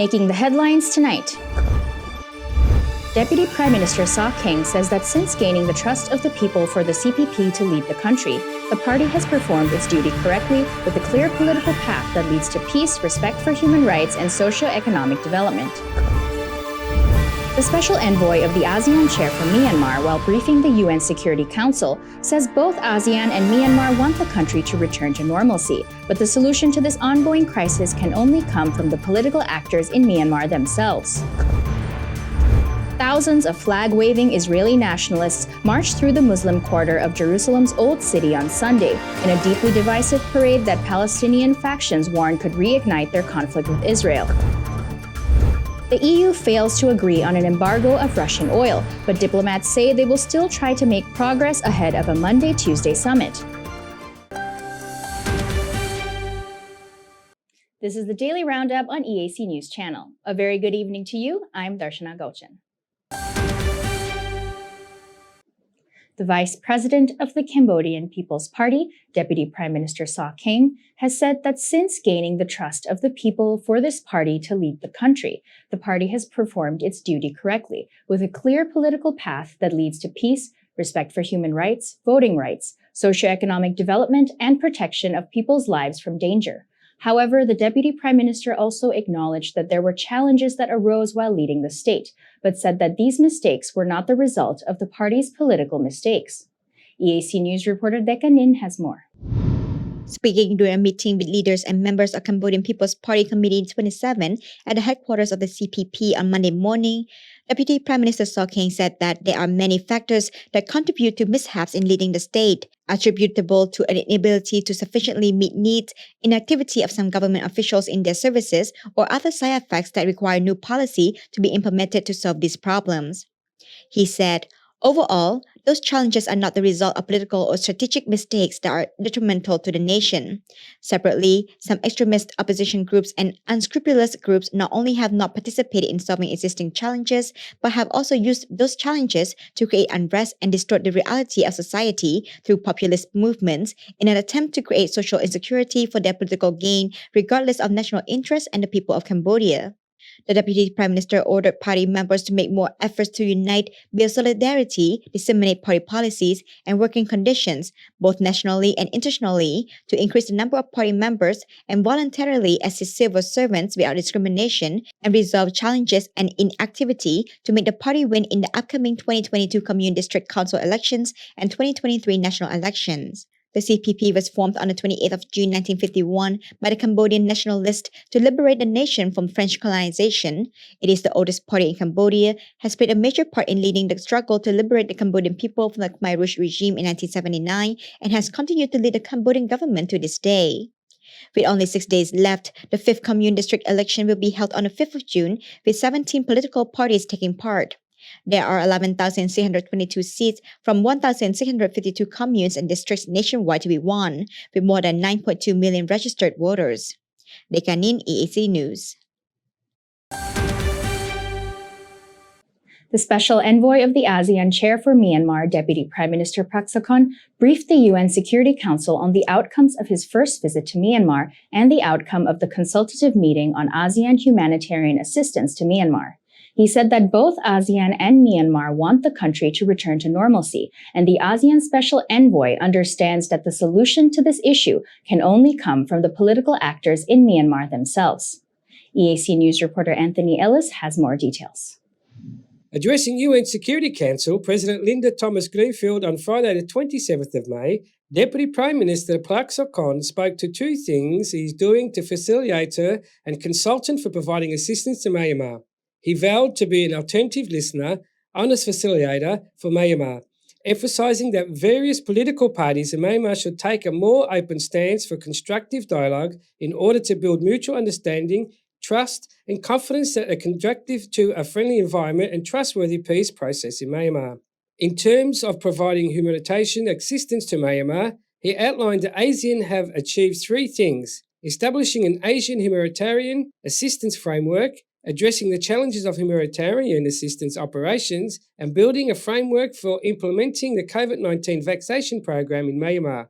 Making the headlines tonight. Deputy Prime Minister Saw King says that since gaining the trust of the people for the CPP to lead the country, the party has performed its duty correctly with a clear political path that leads to peace, respect for human rights, and socio-economic development. The special envoy of the ASEAN chair for Myanmar, while briefing the UN Security Council, says both ASEAN and Myanmar want the country to return to normalcy, but the solution to this ongoing crisis can only come from the political actors in Myanmar themselves. Thousands of flag-waving Israeli nationalists marched through the Muslim quarter of Jerusalem's Old City on Sunday in a deeply divisive parade that Palestinian factions warned could reignite their conflict with Israel. The EU fails to agree on an embargo of Russian oil, but diplomats say they will still try to make progress ahead of a Monday-Tuesday summit. This is the Daily Roundup on EAC News Channel. A very good evening to you. I'm Darshana Gauchan. The Vice President of the Cambodian People's Party, Deputy Prime Minister Saw King, has said that since gaining the trust of the people for this party to lead the country, the party has performed its duty correctly, with a clear political path that leads to peace, respect for human rights, voting rights, socioeconomic development, and protection of people's lives from danger. However, the Deputy Prime Minister also acknowledged that there were challenges that arose while leading the state, but said that these mistakes were not the result of the party's political mistakes. EAC News reporter Decca Nin has more. Speaking during a meeting with leaders and members of Cambodian People's Party Committee 27 at the headquarters of the CPP on Monday morning, Deputy Prime Minister Saw King said that there are many factors that contribute to mishaps in leading the state, attributable to an inability to sufficiently meet needs, inactivity of some government officials in their services, or other side effects that require new policy to be implemented to solve these problems. He said, overall, those challenges are not the result of political or strategic mistakes that are detrimental to the nation. Separately, some extremist opposition groups and unscrupulous groups not only have not participated in solving existing challenges, but have also used those challenges to create unrest and distort the reality of society through populist movements in an attempt to create social insecurity for their political gain, regardless of national interest and the people of Cambodia. The Deputy Prime Minister ordered party members to make more efforts to unite, build solidarity, disseminate party policies and working conditions, both nationally and internationally, to increase the number of party members and voluntarily assist civil servants without discrimination and resolve challenges and inactivity to make the party win in the upcoming 2022 Commune District Council elections and 2023 national elections. The CPP was formed on the 28th of June 1951 by the Cambodian Nationalists to liberate the nation from French colonization. It is the oldest party in Cambodia, has played a major part in leading the struggle to liberate the Cambodian people from the Khmer Rouge regime in 1979, and has continued to lead the Cambodian government to this day. With only 6 days left, the 5th Commune District election will be held on the 5th of June, with 17 political parties taking part. There are 11,622 seats from 1,652 communes and districts nationwide to be won, with more than 9.2 million registered voters. Dekanin, EAC News. The special envoy of the ASEAN chair for Myanmar, Deputy Prime Minister Prak Sokhonn, briefed the UN Security Council on the outcomes of his first visit to Myanmar and the outcome of the consultative meeting on ASEAN humanitarian assistance to Myanmar. He said that both ASEAN and Myanmar want the country to return to normalcy, and the ASEAN Special Envoy understands that the solution to this issue can only come from the political actors in Myanmar themselves. EAC News reporter Anthony Ellis has more details. Addressing UN Security Council, President Linda Thomas-Greenfield on Friday the 27th of May, Deputy Prime Minister Prak Sokhonn spoke to two things he's doing to facilitator and consultant for providing assistance to Myanmar. He vowed to be an attentive listener, honest facilitator for Myanmar, emphasising that various political parties in Myanmar should take a more open stance for constructive dialogue in order to build mutual understanding, trust and confidence that are conducive to a friendly environment and trustworthy peace process in Myanmar. In terms of providing humanitarian assistance to Myanmar, he outlined that ASEAN have achieved three things: establishing an Asian humanitarian assistance framework, addressing the challenges of humanitarian assistance operations, and building a framework for implementing the COVID-19 vaccination program in Myanmar.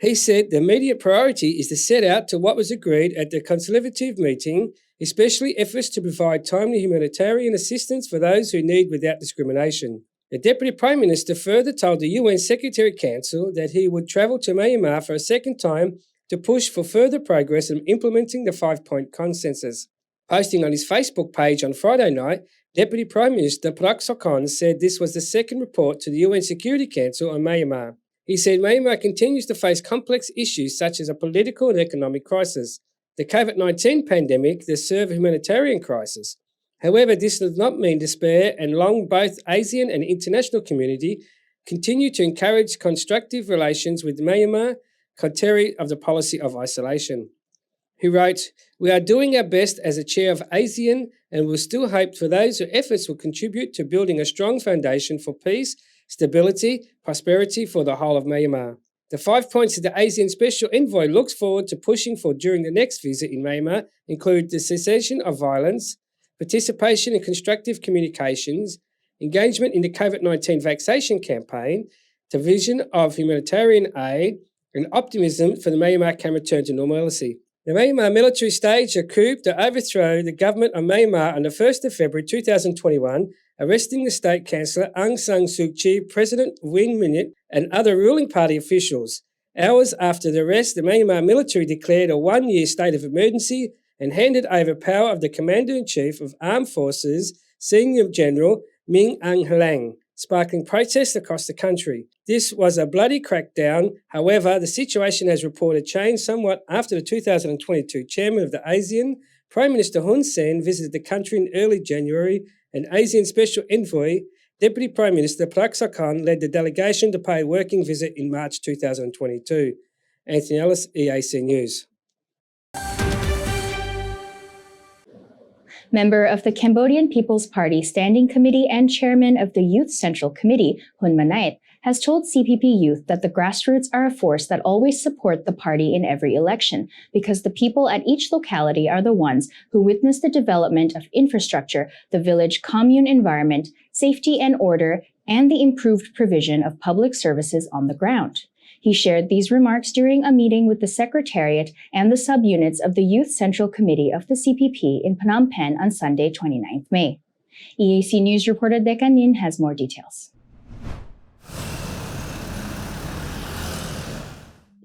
He said the immediate priority is to set out to what was agreed at the consultative meeting, especially efforts to provide timely humanitarian assistance for those who need without discrimination. The Deputy Prime Minister further told the UN Secretary Council that he would travel to Myanmar for a second time to push for further progress in implementing the 5-point consensus. Posting on his Facebook page on Friday night, Deputy Prime Minister Prak Sokhonn said this was the second report to the UN Security Council on Myanmar. He said Myanmar continues to face complex issues such as a political and economic crisis, the COVID-19 pandemic, the severe humanitarian crisis. However, this does not mean despair, and long both ASEAN and international community continue to encourage constructive relations with Myanmar, contrary of the policy of isolation. He wrote, "We are doing our best as a chair of ASEAN and will still hope for those whose efforts will contribute to building a strong foundation for peace, stability, prosperity for the whole of Myanmar. The 5 points that the ASEAN Special Envoy looks forward to pushing for during the next visit in Myanmar include the cessation of violence, participation in constructive communications, engagement in the COVID-19 vaccination campaign, the vision of humanitarian aid, and optimism for the Myanmar can return to normalcy." The Myanmar military staged a coup to overthrow the government of Myanmar on the 1st of February 2021, arresting the state councillor Aung San Suu Kyi, President Win Myint, and other ruling party officials. Hours after the arrest, the Myanmar military declared a 1-year state of emergency and handed over power of the Commander-in-Chief of Armed Forces, Senior General Min Aung Hlaing, sparking protests across the country. This was a bloody crackdown. However, the situation has reported changed somewhat after the 2022 chairman of the ASEAN, Prime Minister Hun Sen, visited the country in early January, and ASEAN Special Envoy, Deputy Prime Minister Prak Sokhonn, led the delegation to pay a working visit in March 2022. Anthony Ellis, EAC News. Member of the Cambodian People's Party Standing Committee and Chairman of the Youth Central Committee, Hun Manait, has told CPP youth that the grassroots are a force that always support the party in every election because the people at each locality are the ones who witness the development of infrastructure, the village commune environment, safety and order, and the improved provision of public services on the ground. He shared these remarks during a meeting with the Secretariat and the subunits of the Youth Central Committee of the CPP in Phnom Penh on Sunday, 29th May. EAC News reporter Deka Nin has more details.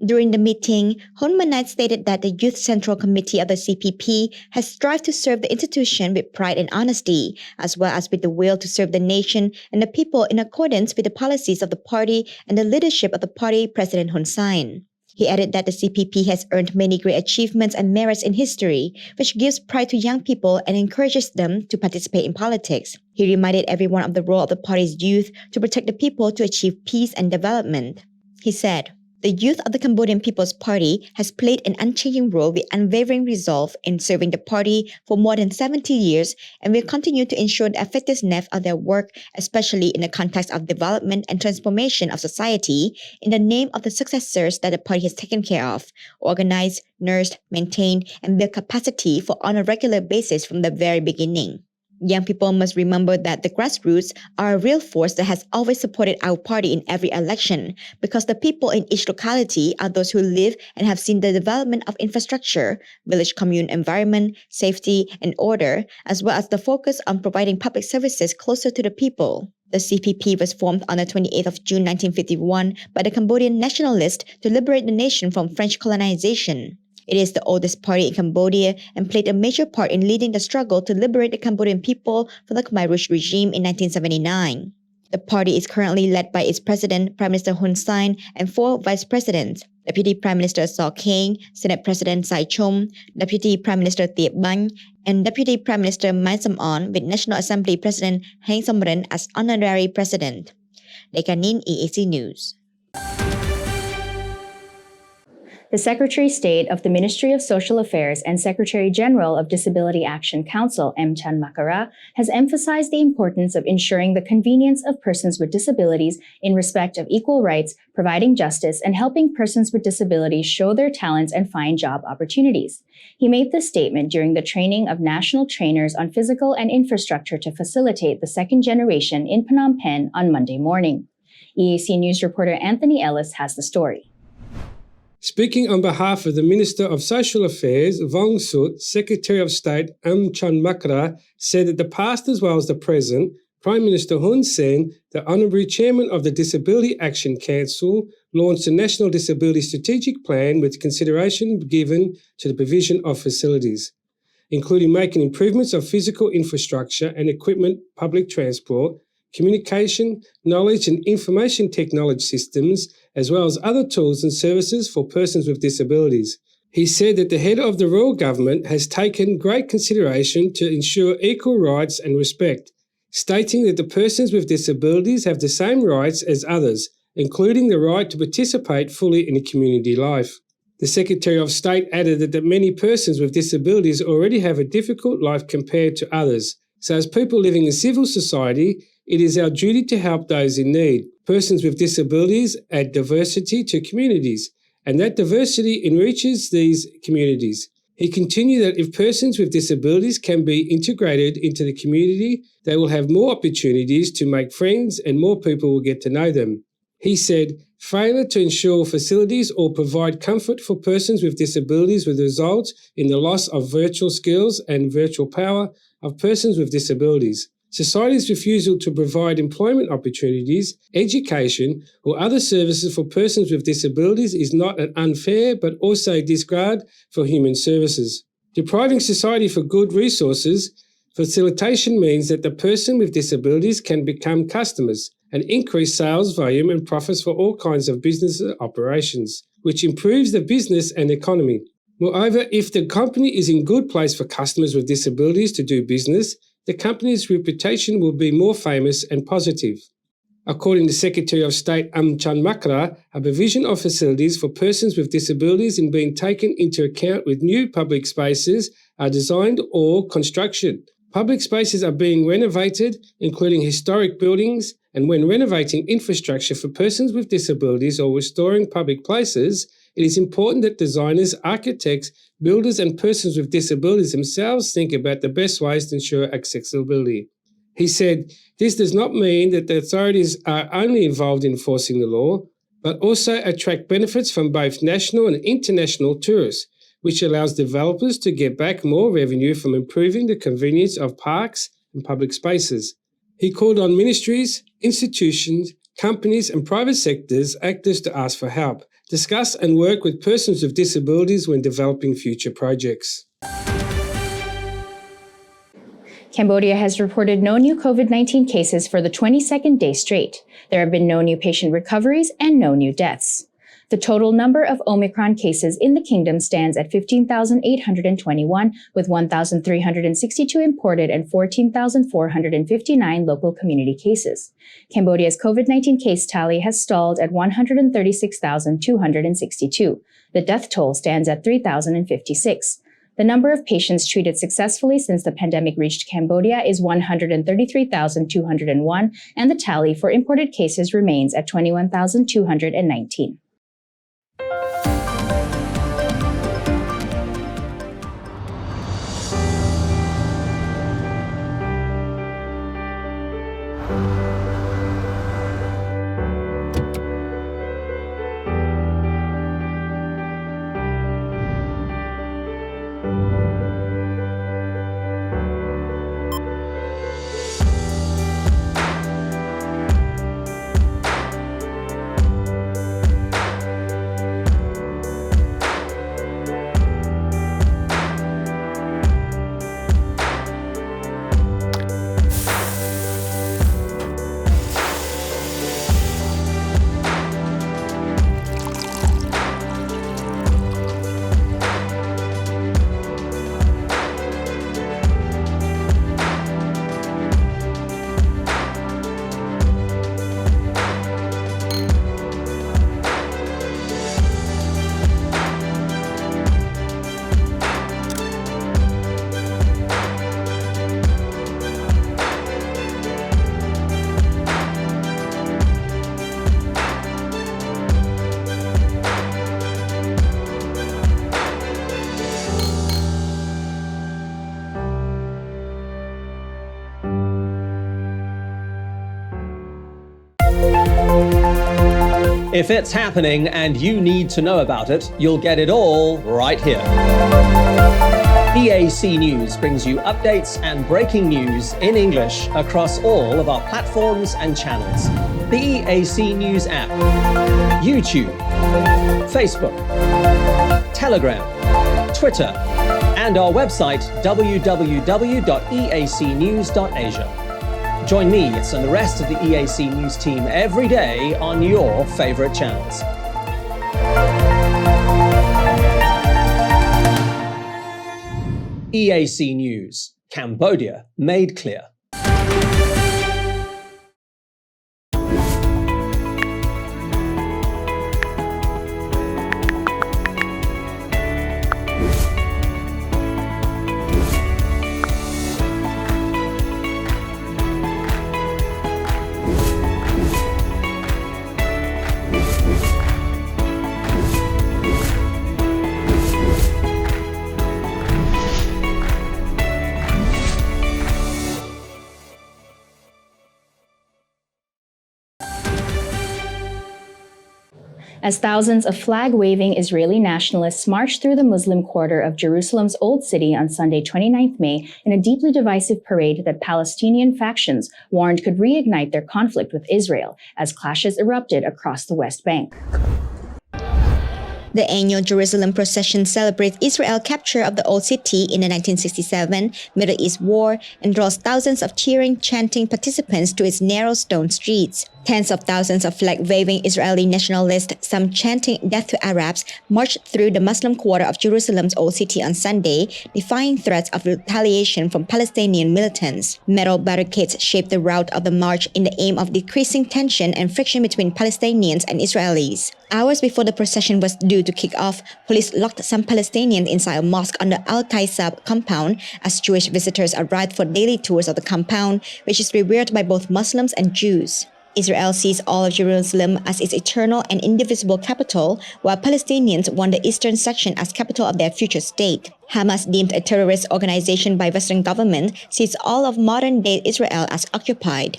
During the meeting, Hun Manait stated that the Youth Central Committee of the CPP has strived to serve the institution with pride and honesty, as well as with the will to serve the nation and the people in accordance with the policies of the party and the leadership of the party President Hun Sen. He added that the CPP has earned many great achievements and merits in history, which gives pride to young people and encourages them to participate in politics. He reminded everyone of the role of the party's youth to protect the people to achieve peace and development. He said, "The youth of the Cambodian People's Party has played an unchanging role with unwavering resolve in serving the party for more than 70 years and will continue to ensure the effectiveness of their work, especially in the context of development and transformation of society, in the name of the successors that the party has taken care of, organized, nursed, maintained, and built capacity for on a regular basis from the very beginning." Young people must remember that the grassroots are a real force that has always supported our party in every election, because the people in each locality are those who live and have seen the development of infrastructure, village commune environment, safety, and order, as well as the focus on providing public services closer to the people. The CPP was formed on the 28th of June 1951 by the Cambodian nationalists to liberate the nation from French colonization. It is the oldest party in Cambodia and played a major part in leading the struggle to liberate the Cambodian people from the Khmer Rouge regime in 1979. The party is currently led by its president, Prime Minister Hun Sen, and 4 vice presidents: Deputy Prime Minister Saw Keng, Senate President Sai Chom, Deputy Prime Minister Thiep Banh, and Deputy Prime Minister Mai Sam-on, with National Assembly President Heng Somrin as honorary president. Dekanin, EAC News. The Secretary of State of the Ministry of Social Affairs and Secretary General of Disability Action Council, M. Chan Makara, has emphasized the importance of ensuring the convenience of persons with disabilities in respect of equal rights, providing justice, and helping persons with disabilities show their talents and find job opportunities. He made this statement during the training of national trainers on physical and infrastructure to facilitate the second generation in Phnom Penh on Monday morning. EAC News reporter Anthony Ellis has the story. Speaking on behalf of the Minister of Social Affairs, Vong Sut, Secretary of State Chan Makra said that the past as well as the present, Prime Minister Hun Sen, the Honorary Chairman of the Disability Action Council, launched a National Disability Strategic Plan with consideration given to the provision of facilities, including making improvements of physical infrastructure and equipment, public transport, communication, knowledge and information technology systems, as well as other tools and services for persons with disabilities. He said that the head of the royal government has taken great consideration to ensure equal rights and respect, stating that the persons with disabilities have the same rights as others, including the right to participate fully in community life. The Secretary of State added that many persons with disabilities already have a difficult life compared to others. So as people living in civil society, it is our duty to help those in need. Persons with disabilities add diversity to communities, and that diversity enriches these communities. He continued that if persons with disabilities can be integrated into the community, they will have more opportunities to make friends and more people will get to know them. He said, failure to ensure facilities or provide comfort for persons with disabilities will result in the loss of virtual skills and virtual power of persons with disabilities. Society's refusal to provide employment opportunities, education, or other services for persons with disabilities is not an unfair but also a disregard for human services. Depriving society for good resources, facilitation means that the person with disabilities can become customers and increase sales volume and profits for all kinds of business operations, which improves the business and economy. Moreover, if the company is in good place for customers with disabilities to do business, the company's reputation will be more famous and positive. According to Secretary of State Chan Makra, a provision of facilities for persons with disabilities is being taken into account with new public spaces are designed or construction. Public spaces are being renovated, including historic buildings, and when renovating infrastructure for persons with disabilities or restoring public places, it is important that designers, architects, builders and persons with disabilities themselves think about the best ways to ensure accessibility. He said, this does not mean that the authorities are only involved in enforcing the law, but also attract benefits from both national and international tourists, which allows developers to get back more revenue from improving the convenience of parks and public spaces. He called on ministries, institutions, companies and private sectors actors to ask for help, discuss and work with persons with disabilities when developing future projects. Cambodia has reported no new COVID-19 cases for the 22nd day straight. There have been no new patient recoveries and no new deaths. The total number of Omicron cases in the kingdom stands at 15,821, with 1,362 imported and 14,459 local community cases. Cambodia's COVID-19 case tally has stalled at 136,262. The death toll stands at 3,056. The number of patients treated successfully since the pandemic reached Cambodia is 133,201, and the tally for imported cases remains at 21,219. If it's happening and you need to know about it, you'll get it all right here. EAC News brings you updates and breaking news in English across all of our platforms and channels. The EAC News app, YouTube, Facebook, Telegram, Twitter, and our website www.eacnews.asia. Join me and the rest of the EAC News team every day on your favorite channels. EAC News, Cambodia made clear. As thousands of flag-waving Israeli nationalists marched through the Muslim quarter of Jerusalem's Old City on Sunday, 29th May, in a deeply divisive parade that Palestinian factions warned could reignite their conflict with Israel as clashes erupted across the West Bank. The annual Jerusalem procession celebrates Israel's capture of the Old City in the 1967 Middle East War and draws thousands of cheering, chanting participants to its narrow stone streets. Tens of thousands of flag-waving Israeli nationalists, some chanting death to Arabs, marched through the Muslim quarter of Jerusalem's Old City on Sunday, defying threats of retaliation from Palestinian militants. Metal barricades shaped the route of the march in the aim of decreasing tension and friction between Palestinians and Israelis. Hours before the procession was due to kick off, police locked some Palestinians inside a mosque on the Al-Qaisa compound as Jewish visitors arrived for daily tours of the compound, which is revered by both Muslims and Jews. Israel sees all of Jerusalem as its eternal and indivisible capital, while Palestinians want the eastern section as capital of their future state. Hamas, deemed a terrorist organization by Western government, sees all of modern-day Israel as occupied.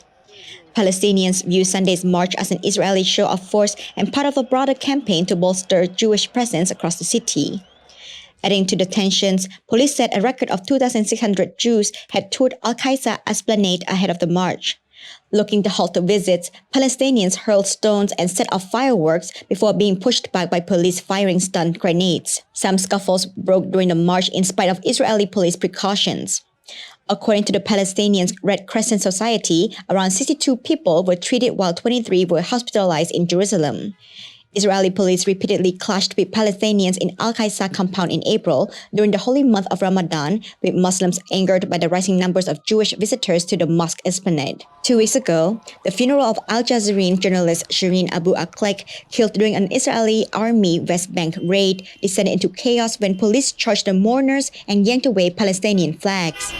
Palestinians view Sunday's march as an Israeli show of force and part of a broader campaign to bolster Jewish presence across the city. Adding to the tensions, police said a record of 2,600 Jews had toured Al-Qaisa Esplanade ahead of the march. Looking to halt the visits, Palestinians hurled stones and set off fireworks before being pushed back by police firing stun grenades. Some scuffles broke during the march in spite of Israeli police precautions. According to the Palestinian Red Crescent Society, around 62 people were treated while 23 were hospitalized in Jerusalem. Israeli police repeatedly clashed with Palestinians in Al-Qaisa compound in April during the holy month of Ramadan, with Muslims angered by the rising numbers of Jewish visitors to the mosque esplanade. 2 weeks ago, the funeral of Al Jazeera journalist Shireen Abu Akleh, killed during an Israeli army West Bank raid, descended into chaos when police charged the mourners and yanked away Palestinian flags.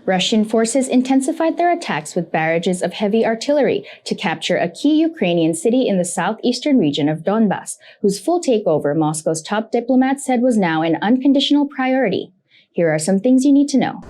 Russian forces intensified their attacks with barrages of heavy artillery to capture a key Ukrainian city in the southeastern region of Donbas, whose full takeover Moscow's top diplomat said was now an unconditional priority. Here are some things you need to know.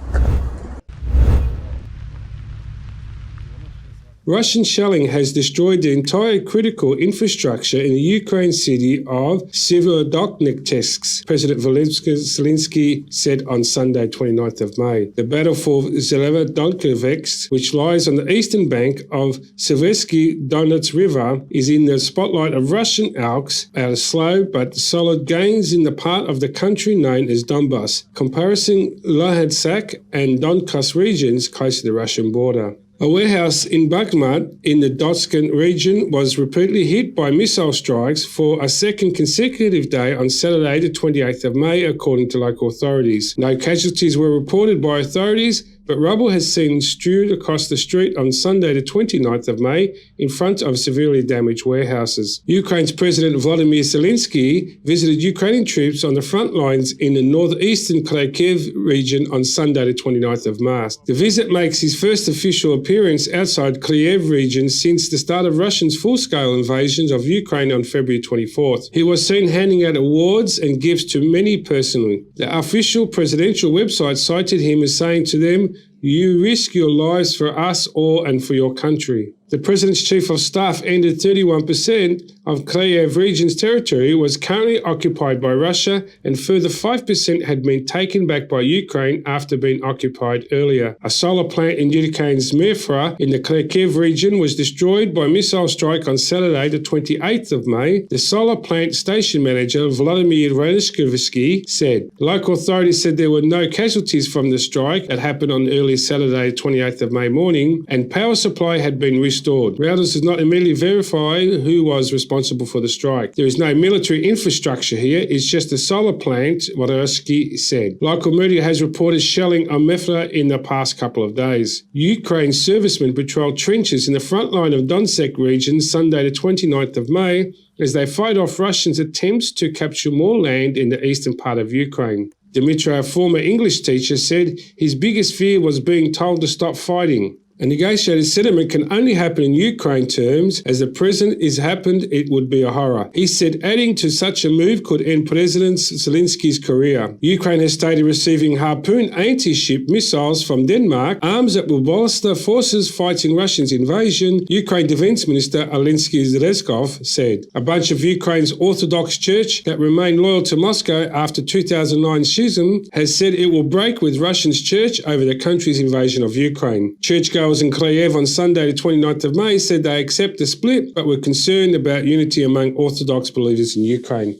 Russian shelling has destroyed the entire critical infrastructure in the Ukraine city of Severodonetsk, President Zelensky said on Sunday, 29th of May. The battle for Severodonetsk, which lies on the eastern bank of Seversky Donets River, is in the spotlight of Russian Alps, out of slow but solid gains in the part of the country known as Donbas, comparison Luhansk and Donetsk regions close to the Russian border. A warehouse in Bakhmut in the Donetsk region was repeatedly hit by missile strikes for a second consecutive day on Saturday, the 28th of May, according to local authorities. No casualties were reported by authorities, but rubble has been strewn across the street on Sunday, the 29th of May, in front of severely damaged warehouses. Ukraine's President Volodymyr Zelensky visited Ukrainian troops on the front lines in the northeastern Kharkiv region on Sunday, the 29th of March. The visit makes his first official appearance outside Kyiv region since the start of Russia's full-scale invasions of Ukraine on February 24th. He was seen handing out awards and gifts to many personally. The official presidential website cited him as saying to them, You risk your lives for us all and for your country. The President's Chief of Staff ended 31% of Kiev region's territory was currently occupied by Russia, and further 5% had been taken back by Ukraine after being occupied earlier. A solar plant in Ukraine's Merfra in the Kiev region was destroyed by missile strike on Saturday, the 28th of May, the solar plant station manager Vladimir Relishkovsky said. Local authorities said there were no casualties from the strike that happened on early Saturday, 28th of May morning, and power supply had been restored. Reuters does not immediately verify who was responsible for the strike. There is no military infrastructure here, it's just a solar plant, Wadowski said. Local media has reported shelling on Mefra in the past couple of days. Ukraine servicemen patrolled trenches in the front line of Donetsk region Sunday the 29th of May as they fight off Russians' attempts to capture more land in the eastern part of Ukraine. Dmitry, a former English teacher, said his biggest fear was being told to stop fighting. A negotiated settlement can only happen in Ukraine terms. As the president is happened, it would be a horror. He said adding to such a move could end President Zelensky's career. Ukraine has stated receiving Harpoon anti-ship missiles from Denmark, arms that will bolster forces fighting Russia's invasion, Ukraine Defense Minister Alensky Zreskov said. A bunch of Ukraine's Orthodox Church that remain loyal to Moscow after 2009 schism has said it will break with Russia's church over the country's invasion of Ukraine. Churchgoers in Kiev on Sunday the 29th of May said they accept the split but were concerned about unity among Orthodox believers in Ukraine.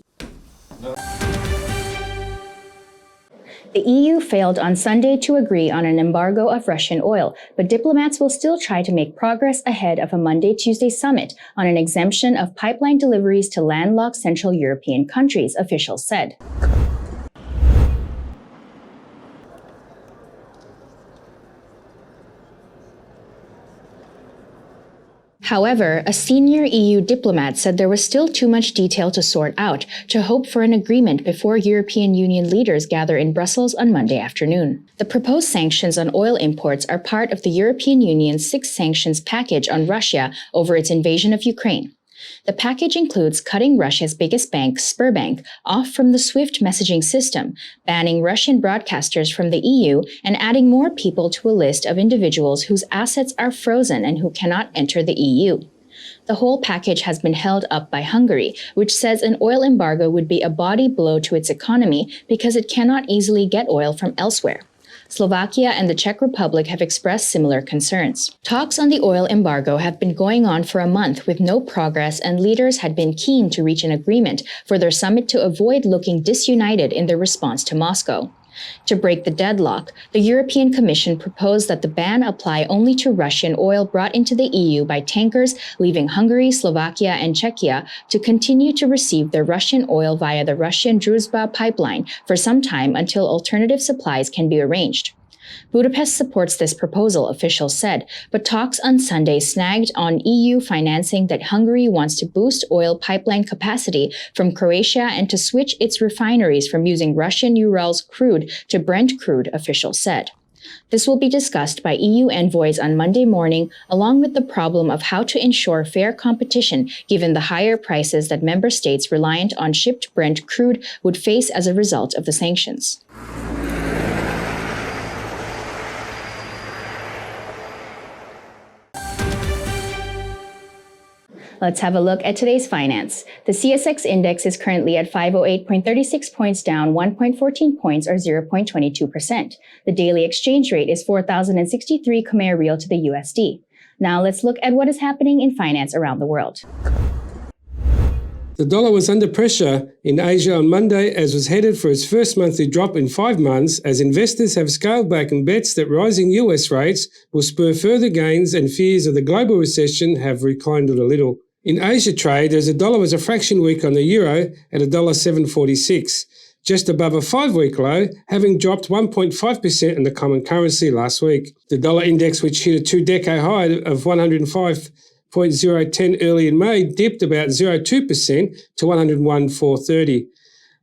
The EU failed on Sunday to agree on an embargo of Russian oil, but diplomats will still try to make progress ahead of a Monday-Tuesday summit on an exemption of pipeline deliveries to landlocked Central European countries, officials said. However, a senior EU diplomat said there was still too much detail to sort out to hope for an agreement before European Union leaders gather in Brussels on Monday afternoon. The proposed sanctions on oil imports are part of the European Union's sixth sanctions package on Russia over its invasion of Ukraine. The package includes cutting Russia's biggest bank, Sberbank, off from the SWIFT messaging system, banning Russian broadcasters from the EU, and adding more people to a list of individuals whose assets are frozen and who cannot enter the EU. The whole package has been held up by Hungary, which says an oil embargo would be a body blow to its economy because it cannot easily get oil from elsewhere. Slovakia and the Czech Republic have expressed similar concerns. Talks on the oil embargo have been going on for a month with no progress, and leaders had been keen to reach an agreement for their summit to avoid looking disunited in their response to Moscow. To break the deadlock, the European Commission proposed that the ban apply only to Russian oil brought into the EU by tankers leaving Hungary, Slovakia, and Czechia to continue to receive their Russian oil via the Russian Druzhba pipeline for some time until alternative supplies can be arranged. Budapest supports this proposal, officials said, but talks on Sunday snagged on EU financing that Hungary wants to boost oil pipeline capacity from Croatia and to switch its refineries from using Russian Urals crude to Brent crude, officials said. This will be discussed by EU envoys on Monday morning, along with the problem of how to ensure fair competition given the higher prices that member states reliant on shipped Brent crude would face as a result of the sanctions. Let's have a look at today's finance. The CSX index is currently at 508.36 points, down 1.14 points or 0.22%. The daily exchange rate is 4,063 Khmer Rial to the USD. Now let's look at what is happening in finance around the world. The dollar was under pressure in Asia on Monday as was headed for its first monthly drop in 5 months as investors have scaled back in bets that rising US rates will spur further gains and fears of the global recession have reclined a little. In Asia trade, as the dollar was a fraction weak on the euro at $1.746, just above a 5-week low, having dropped 1.5% in the common currency last week. The dollar index, which hit a 2-decade high of 105.010 early in May, dipped about 0.2% to 101.430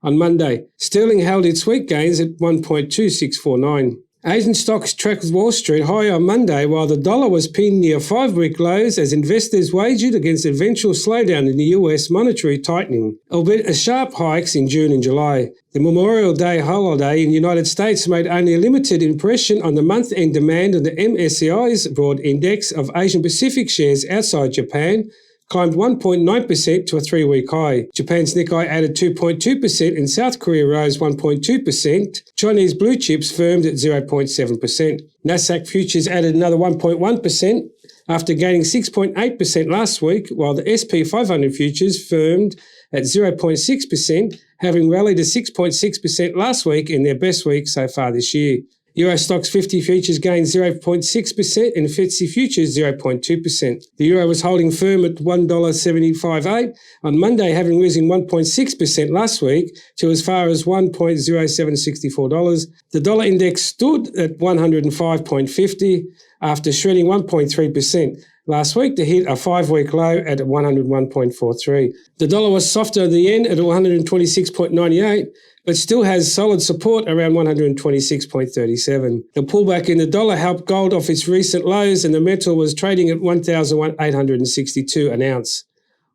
on Monday. Sterling held its week gains at 1.2649. Asian stocks tracked Wall Street high on Monday while the dollar was pinned near 5-week lows as investors wagered against an eventual slowdown in the US monetary tightening, albeit a sharp hikes in June and July. The Memorial Day holiday in the United States made only a limited impression on the month-end demand of the MSCI's broad index of Asian Pacific shares outside Japan, climbed 1.9% to a 3-week high. Japan's Nikkei added 2.2% and South Korea rose 1.2%. Chinese blue chips firmed at 0.7%. Nasdaq futures added another 1.1% after gaining 6.8% last week, while the SP 500 futures firmed at 0.6%, having rallied to 6.6% last week in their best week so far this year. Euro Stoxx 50 futures gained 0.6% and FTSE futures 0.2%. The euro was holding firm at $1.758 on Monday, having risen 1.6% last week to as far as $1.0764. The dollar index stood at 105.50 after shredding 1.3% last week to hit a 5-week low at 101.43. The dollar was softer than the yen at 126.98, but still has solid support around 126.37. The pullback in the dollar helped gold off its recent lows and the metal was trading at $1,862 an ounce.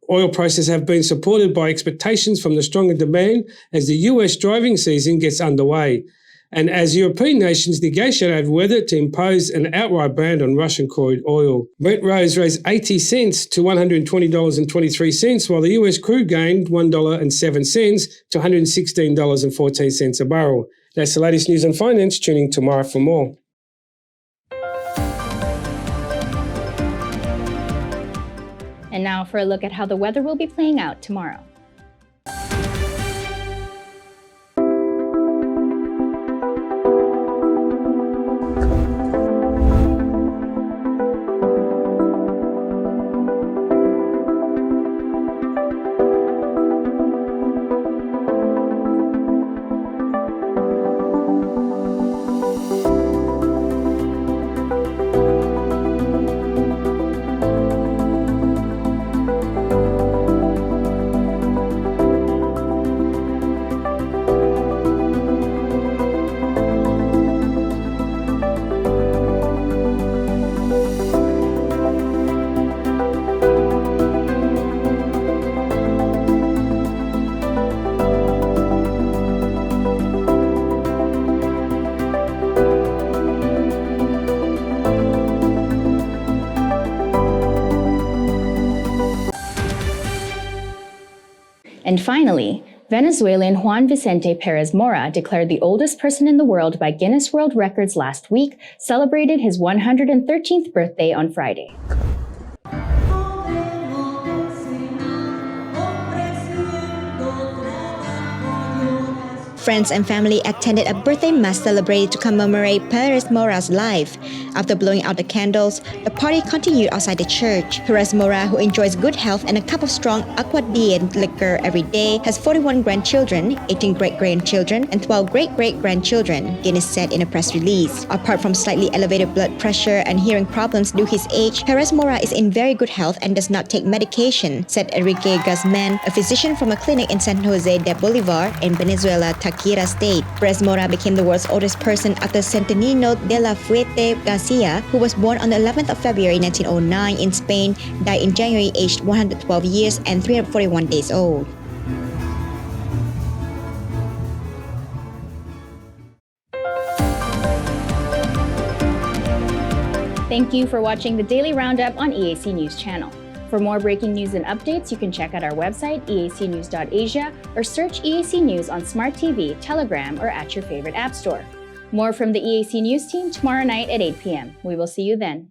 Oil prices have been supported by expectations from the stronger demand as the US driving season gets underway, and as European nations negotiate over whether to impose an outright ban on Russian crude oil. Brent rose 80 cents to $120.23, while the US crude gained $1.07 to $116.14 a barrel. That's the latest news on finance. Tune in tomorrow for more. And now for a look at how the weather will be playing out tomorrow. And finally, Venezuelan Juan Vicente Perez Mora, declared the oldest person in the world by Guinness World Records last week, celebrated his 113th birthday on Friday. Friends and family attended a birthday mass celebrated to commemorate Perez Mora's life. After blowing out the candles, the party continued outside the church. Perez Mora, who enjoys good health and a cup of strong aguardiente liquor every day, has 41 grandchildren, 18 great-grandchildren, and 12 great-great-grandchildren, Guinness said in a press release. Apart from slightly elevated blood pressure and hearing problems due to his age, Perez Mora is in very good health and does not take medication, said Enrique Guzman, a physician from a clinic in San Jose de Bolivar in Venezuela, Táchira State. Perez Mora became the world's oldest person after Centenino de la Fuente Garcia, who was born on the 11th of February 1909 in Spain, died in January aged 112 years and 341 days old. Thank you for watching the Daily Roundup on EAC News Channel. For more breaking news and updates, you can check out our website, eacnews.asia, or search EAC News on Smart TV, Telegram, or at your favorite app store. More from the EAC News team tomorrow night at 8 p.m. We will see you then.